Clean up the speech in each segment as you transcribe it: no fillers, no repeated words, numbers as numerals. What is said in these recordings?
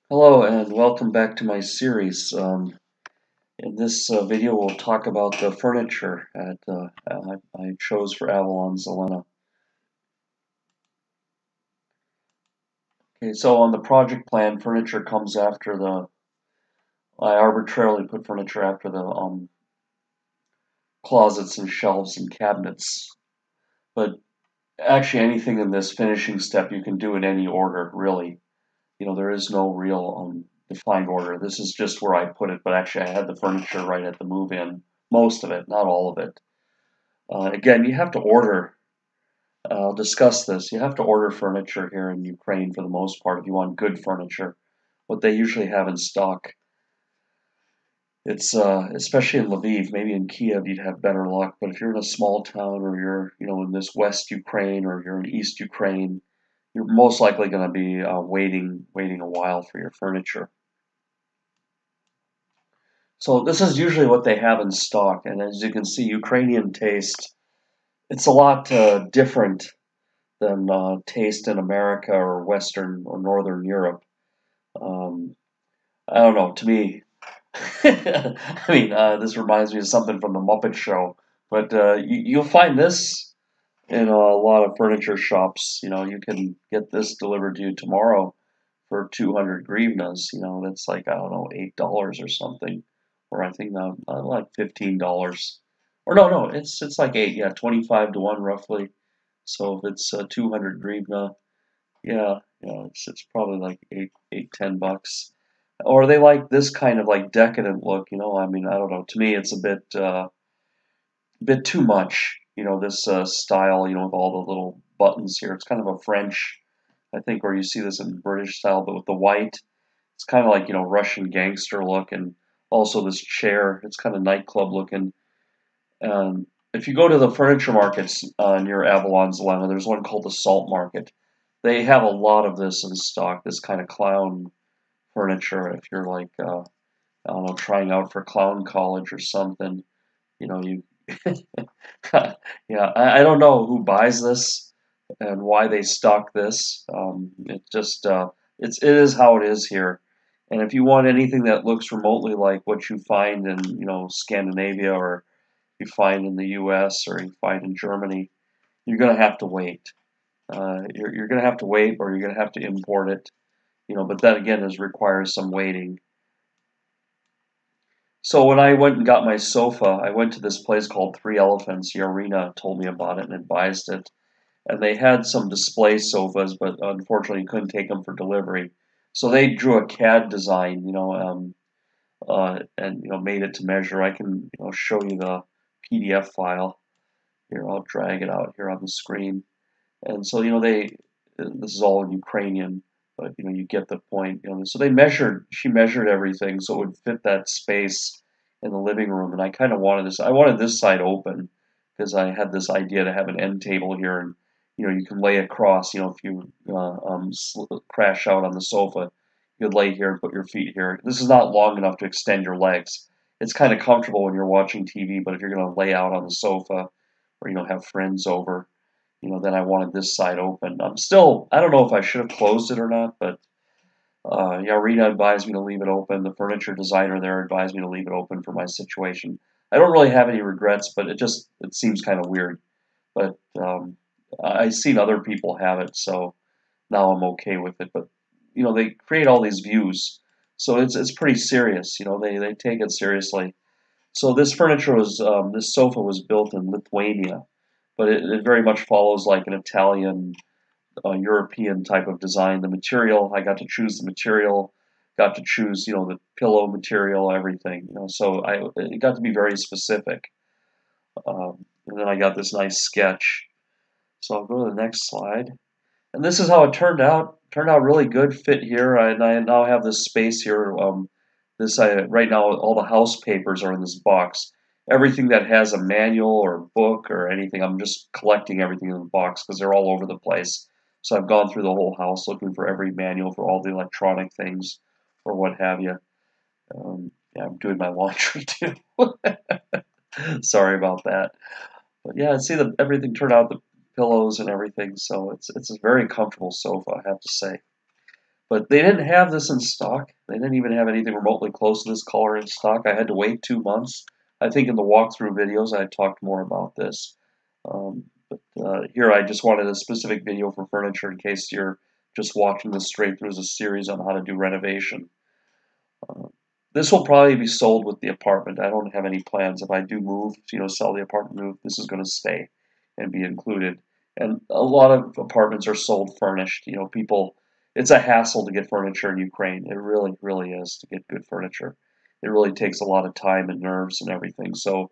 Hello and welcome back to my series. In this video, we'll talk about the furniture I chose for Avalon Zelena. Okay, so on the project plan, furniture comes after I arbitrarily put furniture after the closets and shelves and cabinets. But actually, anything in this finishing step you can do in any order, really. There is no real defined order. This is just where I put it, but actually I had the furniture right at the move-in. Most of it, not all of it. Again, you have to order. I'll discuss this. You have to order furniture here in Ukraine for the most part if you want good furniture. What they usually have in stock. It's especially in Lviv, maybe in Kiev you'd have better luck. But if you're in a small town or you're in this West Ukraine or you're in East Ukraine, you're most likely going to be waiting a while for your furniture. So this is usually what they have in stock, and as you can see, Ukrainian taste. It's a lot different than taste in America or Western or Northern Europe. Um, I don't know. To me, this reminds me of something from the Muppet Show. But you'll find this in a lot of furniture shops. You can get this delivered to you tomorrow for 200 grivnas. That's like, I don't know, $8 or something, or I think now like $15. Or no, it's like eight. Yeah, 25 to one roughly. So if it's 200 grivna, yeah, it's probably like $10. Or they like this kind of like decadent look. I don't know. To me, it's a bit too much. This style. With all the little buttons here. It's kind of a French, I think, where you see this in British style, but with the white. It's kind of like Russian gangster look, and also this chair. It's kind of nightclub looking. If you go to the furniture markets near Avalon Zelena, there's one called the Salt Market. They have a lot of this in stock, this kind of clown furniture. If you're like, I don't know, trying out for clown college or something, you, yeah, I don't know who buys this and why they stock this. It is how it is here. And if you want anything that looks remotely like what you find in, Scandinavia or you find in the U.S. or you find in Germany, you're going to have to wait. You're going to have to wait, or you're going to have to import it. But that again requires some waiting. So when I went and got my sofa, I went to this place called Three Elephants. Yarina told me about it and advised it. And they had some display sofas, but unfortunately couldn't take them for delivery. So they drew a CAD design, and made it to measure. I can show you the PDF file. Here, I'll drag it out here on the screen. And so, this is all in Ukrainian, but, you get the point. So she measured everything so it would fit that space in the living room. And I kind of wanted I wanted this side open because I had this idea to have an end table here. And, you can lay across, if you crash out on the sofa, you could lay here and put your feet here. This is not long enough to extend your legs. It's kind of comfortable when you're watching TV, but if you're going to lay out on the sofa or, have friends over, then I wanted this side open. I don't know if I should have closed it or not, but Rita advised me to leave it open. The furniture designer there advised me to leave it open for my situation. I don't really have any regrets, but it seems kind of weird. But I've seen other people have it, so now I'm okay with it. But they create all these views, so it's pretty serious. They take it seriously. So this sofa was built in Lithuania, but it very much follows like an Italian, European type of design. The material, I got to choose the material, got to choose, the pillow material, everything. So it got to be very specific. And then I got this nice sketch. So I'll go to the next slide. And this is how it turned out. Turned out really good fit here. And I now have this space here. Right now all the house papers are in this box. Everything that has a manual or book or anything, I'm just collecting everything in the box because they're all over the place. So I've gone through the whole house looking for every manual for all the electronic things or what have you. Yeah, I'm doing my laundry too. Sorry about that. But yeah, see everything turned out, the pillows and everything. So it's a very comfortable sofa, I have to say. But they didn't have this in stock. They didn't even have anything remotely close to this color in stock. I had to wait 2 months. I think in the walkthrough videos I talked more about this. But here I just wanted a specific video for furniture in case you're just watching this straight through as a series on how to do renovation. Uh, this will probably be sold with the apartment. I don't have any plans. If I do move, sell the apartment, move, this is going to stay and be included. And a lot of apartments are sold furnished. People, it's a hassle to get furniture in Ukraine. It really, really is to get good furniture. It really takes a lot of time and nerves and everything. So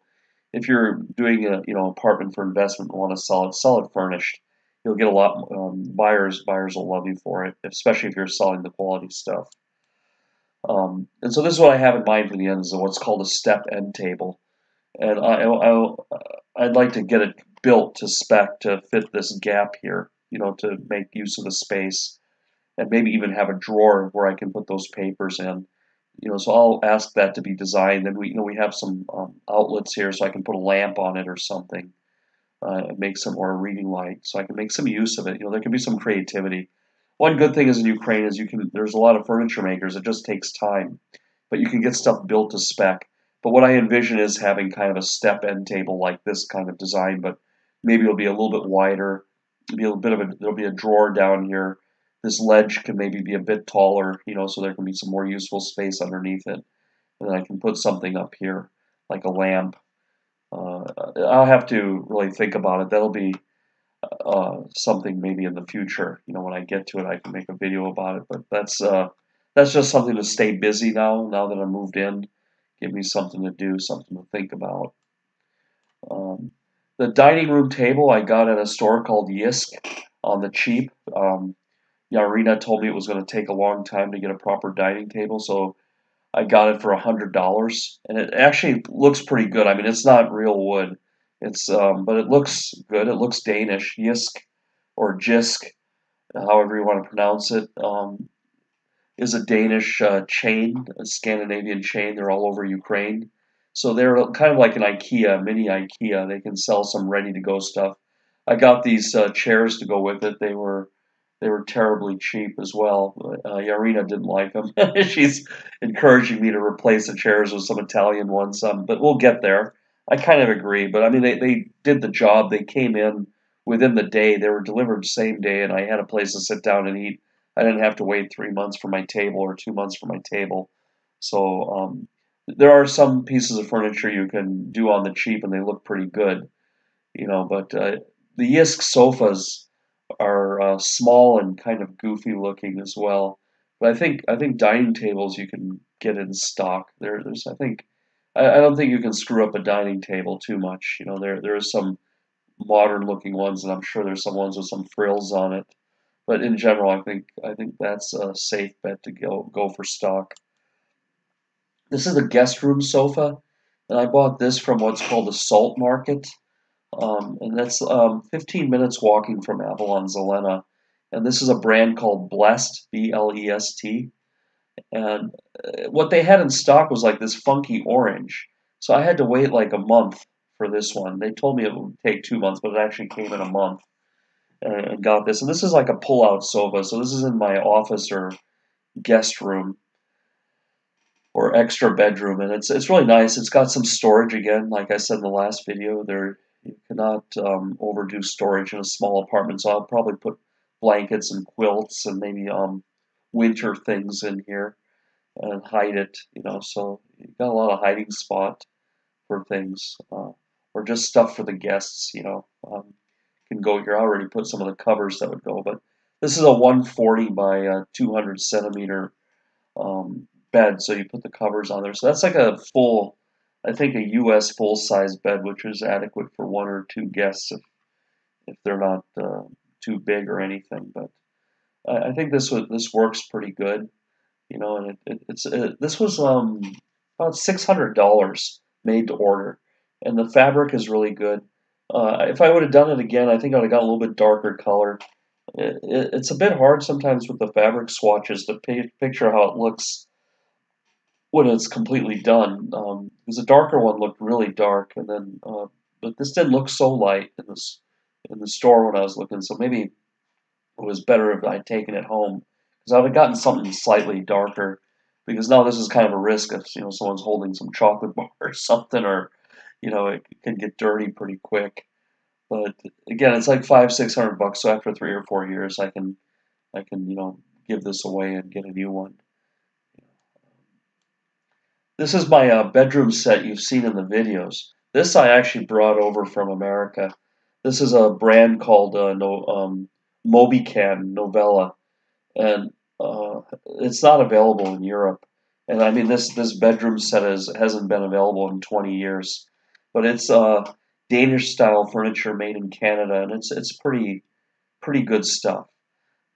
if you're doing a apartment for investment and want to sell it furnished. You'll get a lot buyers. Buyers will love you for it, especially if you're selling the quality stuff. And so this is what I have in mind for the end, is what's called a step end table. And I'd like to get it built to spec to fit this gap here, to make use of the space, and maybe even have a drawer where I can put those papers in. So I'll ask that to be designed. And we have some outlets here, so I can put a lamp on it or something, and make some, or a reading light, so I can make some use of it. There can be some creativity. One good thing is in Ukraine is there's a lot of furniture makers. It just takes time, but you can get stuff built to spec. But what I envision is having kind of a step end table like this kind of design, but maybe it'll be a little bit wider. There'll be a drawer down here. This ledge can maybe be a bit taller, so there can be some more useful space underneath it. And then I can put something up here, like a lamp. I'll have to really think about it. That'll be something maybe in the future. When I get to it, I can make a video about it. But that's just something to stay busy now. Now that I moved in, give me something to do, something to think about. The dining room table I got at a store called Yisk on the cheap. Yarina told me it was going to take a long time to get a proper dining table, so I got it for $100, and it actually looks pretty good. I mean, it's not real wood. But it looks good. It looks Danish. Yisk or Jisk, however you want to pronounce it, is a Danish chain, a Scandinavian chain. They're all over Ukraine. So they're kind of like an IKEA, mini IKEA. They can sell some ready-to-go stuff. I got these chairs to go with it. They were terribly cheap as well. Yarina didn't like them. She's encouraging me to replace the chairs with some Italian ones, but we'll get there. I kind of agree, but I mean, they did the job. They came in within the day. They were delivered same day, and I had a place to sit down and eat. I didn't have to wait 3 months for my table or 2 months for my table. So there are some pieces of furniture you can do on the cheap, and they look pretty good, But the Yisk sofas are small and kind of goofy looking as well. But I think dining tables you can get in stock. There's I don't think you can screw up a dining table too much. There are some modern looking ones, and I'm sure there's some ones with some frills on it. But in general, I think that's a safe bet to go for stock. This is a guest room sofa, and I bought this from what's called the Salt Market. And that's 15 minutes walking from Avalon Zelena. And this is a brand called Blest, B-L-E-S-T. And what they had in stock was like this funky orange. So I had to wait like a month for this one. They told me it would take 2 months, but it actually came in a month, and got this. And this is like a pull-out sofa. So this is in my office or guest room or extra bedroom, and it's really nice. It's got some storage again, like I said in the last video. You cannot overdo storage in a small apartment, so I'll probably put blankets and quilts and maybe winter things in here and hide it. So you've got a lot of hiding spot for things, or just stuff for the guests. Can go here. I already put some of the covers that would go, but this is a 140 by 200 centimeter bed, so you put the covers on there. So that's like I think a U.S. full-size bed, which is adequate for one or two guests if they're not too big or anything. But I think this works pretty good, and this was about $600 made to order, and the fabric is really good. If I would have done it again, I think I would have got a little bit darker color. It's a bit hard sometimes with the fabric swatches to picture how it looks when it's completely done. Because the darker one looked really dark, and then but this didn't look so light in the store when I was looking. So maybe it was better if I'd taken it home, because I've gotten something slightly darker, because now this is kind of a risk if someone's holding some chocolate bar or something, or it can get dirty pretty quick. But again, it's like $500-600, so after 3 or 4 years, I can give this away and get a new one. This is my bedroom set you've seen in the videos. This I actually brought over from America. This is a brand called Mobican Novella, and it's not available in Europe. And I mean, this bedroom set hasn't been available in 20 years, but it's Danish style furniture made in Canada, and it's pretty good stuff.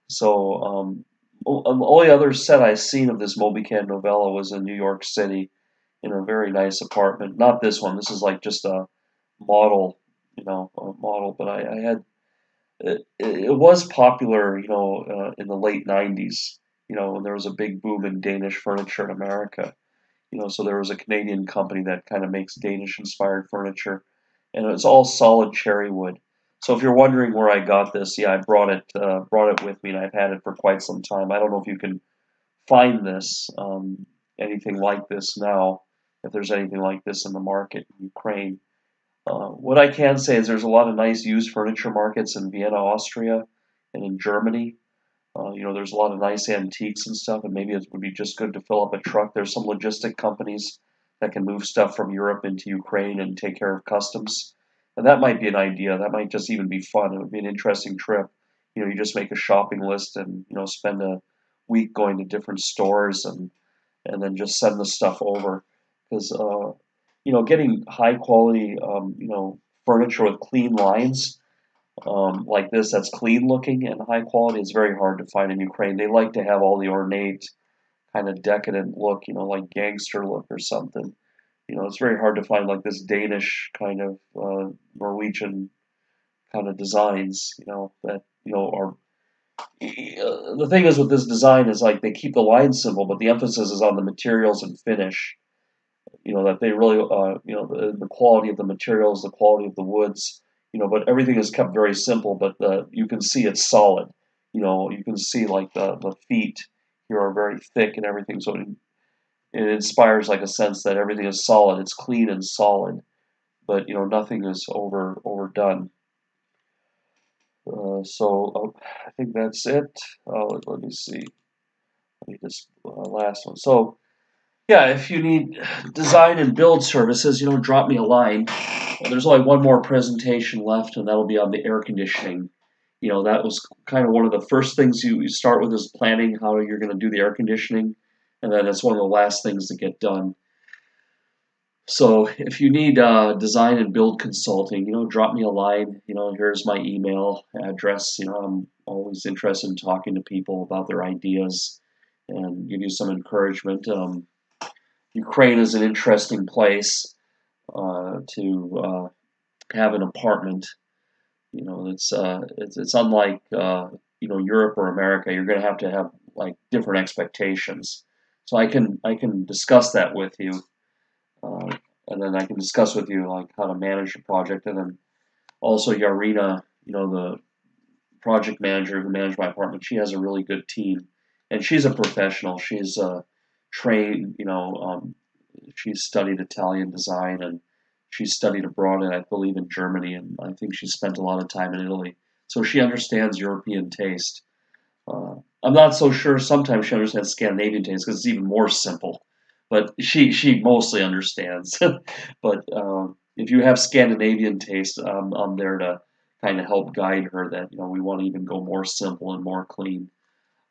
So the only other set I've seen of this Mobican Novella was in New York City, in a very nice apartment. Not this one. This is like just a model, a model. But I had it was popular, in the late '90s. When there was a big boom in Danish furniture in America. So there was a Canadian company that kind of makes Danish-inspired furniture, and it's all solid cherry wood. So if you're wondering where I got this, yeah, I brought it with me, and I've had it for quite some time. I don't know if you can find this, anything like this now, if there's anything like this in the market in Ukraine. What I can say is there's a lot of nice used furniture markets in Vienna, Austria, and in Germany. There's a lot of nice antiques and stuff, and maybe it would be just good to fill up a truck. There's some logistic companies that can move stuff from Europe into Ukraine and take care of customs. And that might be an idea. That might just even be fun. It would be an interesting trip. You just make a shopping list and, spend a week going to different stores and then just send the stuff over. Because, getting high quality, furniture with clean lines, like this that's clean looking and high quality is very hard to find in Ukraine. They like to have all the ornate, kind of decadent look, like gangster look or something. It's very hard to find like this Danish kind of Norwegian kind of designs, that are. The thing is with this design is like they keep the lines simple, but the emphasis is on the materials and finish. That they really, the quality of the materials, the quality of the woods, but everything is kept very simple, but you can see it's solid. You can see like the feet here are very thick and everything, so it inspires like a sense that everything is solid. It's clean and solid, but nothing is overdone. So I think that's it. Let me see. Let me just last one. So yeah, if you need design and build services, drop me a line. There's only one more presentation left, and that'll be on the air conditioning. That was kind of one of the first things you start with is planning how you're going to do the air conditioning, and then it's one of the last things to get done. So if you need design and build consulting, drop me a line. Here's my email address. I'm always interested in talking to people about their ideas and give you some encouragement. Ukraine is an interesting place to have an apartment. It's unlike Europe or America. You're going to have like different expectations. So I can discuss that with you, and then I can discuss with you like how to manage the project, and then also Yarina, the project manager who managed my apartment. She has a really good team, and she's a professional. She's trained, she's studied Italian design, and she's studied abroad, and I believe in Germany, and I think she spent a lot of time in Italy. So she understands European taste. I'm not so sure. Sometimes she understands Scandinavian taste because it's even more simple. But she mostly understands. But if you have Scandinavian taste, I'm there to kind of help guide her that we want to even go more simple and more clean.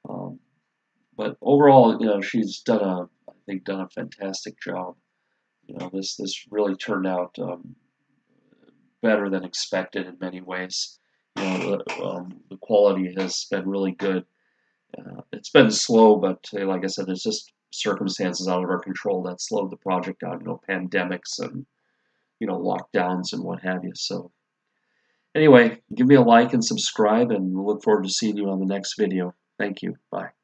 But overall, she's I think done a fantastic job. This really turned out better than expected in many ways. The quality has been really good. It's been slow, but like I said, there's just circumstances out of our control that slowed the project down. Pandemics and lockdowns and what have you. So anyway, give me a like and subscribe, and we'll look forward to seeing you on the next video. Thank you. Bye.